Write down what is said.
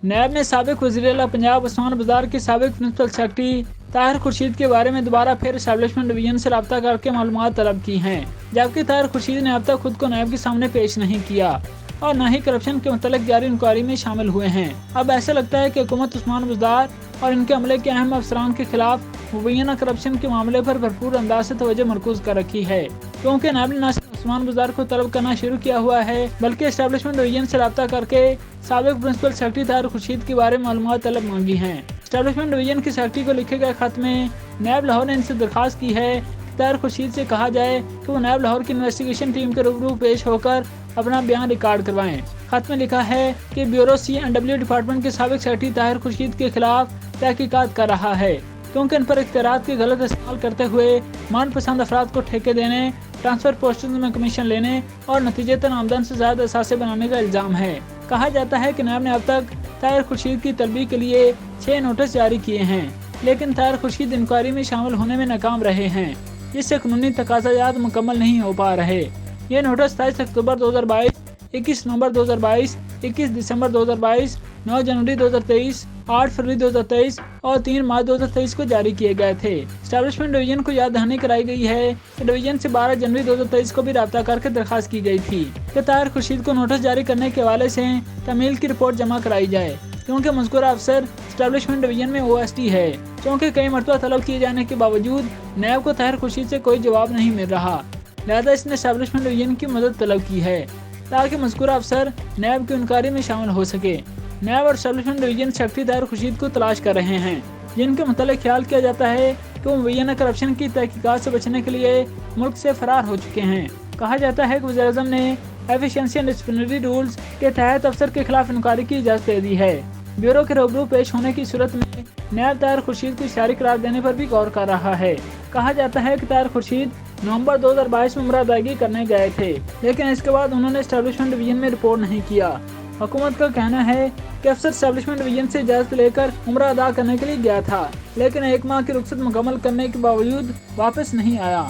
नैब ने साबिक वज़ीर-ए-आला पंजाब उस्मान बज़दार के साबिक प्रिंसिपल सेक्रेटरी ताहिर खुर्शीद के बारे में दोबारा फिर एस्टैब्लिशमेंट डिवीजन से रब्ता करके मालूमात तलब की हैं, जबकि ताहिर खुर्शीद ने अब तक खुद को नैब के सामने पेश नहीं किया और न ही करप्शन के मुतल्लिक जारी इंक्वायरी में शामिल हुए हैं। अब ऐसा लगता है कि हुकूमत उस्मान बज़दार और इनके अमले के अहम अफसरान के खिलाफ मुबैना करप्शन के मामले पर भरपूर अंदाज से तवज्जो मरकूज कर रखी है, क्योंकि नैब ने न सिर्फ उस्मान बज़दार को तलब करना शुरू किया हुआ है, बल्कि एस्टैब्लिशमेंट डिवीजन से रब्ता करके साबिक प्रिंसिपल सेक्रेटरी ताहिर खुर्शीद के बारे में मालूमात तलब मांगी हैं। एस्टैब्लिशमेंट डिवीजन के सेक्रेटरी को लिखे गए खत में नैब लाहौर ने इनसे दरखास्त की है कि ताहिर खुर्शीद से कहा जाए कि वो नैब लाहौर की इन्वेस्टिगेशन टीम के रूबरू पेश होकर अपना बयान रिकॉर्ड करवाएं। खत में लिखा है कि ब्यूरो C&W डिपार्टमेंट के साबिक सेक्रेटरी ताहिर खुर्शीद के खिलाफ तहकीकात कर रहा है, क्योंकि इन पर इख्तियारात के गलत इस्तेमाल करते हुए मनपसंद अफराद को ठेके देने, ट्रांसफर पोस्टर्स में कमीशन लेने और नतीजतन आमदन से ज्यादा असासे बनाने का इल्जाम है। कहा जाता है कि नैब ने अब तक ताहिर खुर्शीद की तलबी के लिए 6 नोटिस जारी किए हैं, लेकिन ताहिर खुर्शीद इंक्वायरी में शामिल होने में नाकाम रहे हैं, जिससे कानूनी तकाज़ात मुकम्मल नहीं हो पा रहे। ये नोटिस 27 अक्टूबर 2022, 21 नवंबर 2022, 21 दिसंबर 2022, 9 जनवरी 2023, 8 फरवरी 2023 और 3 मार्च 2023 को जारी किए गए थे। एस्टैब्लिशमेंट डिवीजन को याद दहानी कराई गई है कि डिवीजन से 12 जनवरी 2023 को भी राब्ता करके दरखास्त की गई थी कि ताहिर खुर्शीद को नोटिस जारी करने के हवाले से तमील की रिपोर्ट जमा कराई जाए, क्योंकि मज़कूरा अफसर एस्टैब्लिशमेंट डिवीजन में OSD है। क्योंकि कई मरतबा तलब किए जाने के बावजूद नैब को ताहिर खुर्शीद से कोई जवाब नहीं मिल रहा, लिहाजा इसने एस्टैब्लिशमेंट डिवीजन की मदद तलब की है ताकि मज़कूरा अफसर नैब की इंक्वायरी में शामिल हो सके। नैब और establishment division secretary Tahir Khurshid को तलाश कर रहे हैं, जिनके मुतालिक ख्याल किया जाता है कि वो मुबैना करप्शन की तहकीकात से बचने के लिए मुल्क से फरार हो चुके हैं। कहा जाता है कि वज़ीर-ए-आज़म ने एफिशिएंसी एंड डिसिप्लिनरी रूल्स के तहत अफसर के खिलाफ इंक्वायरी की इजाज़त दे दी है। ब्यूरो के रूबरू पेश होने की सूरत में नैब ताहिर खुर्शीद को इश्तिहारी करार देने पर भी गौर कर रहा है। कहा जाता है कि ताहिर खुर्शीद नवंबर 2022 में उम्रा अदायगी करने गए थे, लेकिन इसके बाद उन्होंने एस्टैब्लिशमेंट डिवीजन में रिपोर्ट नहीं किया। हुकूमत का कहना है कि अफसर एस्टैब्लिशमेंट डिवीजन से इजाज़त लेकर उम्रा अदा करने के लिए गया था, लेकिन 1 माह की रुख्सत मुकम्मल करने के बावजूद वापस नहीं आया।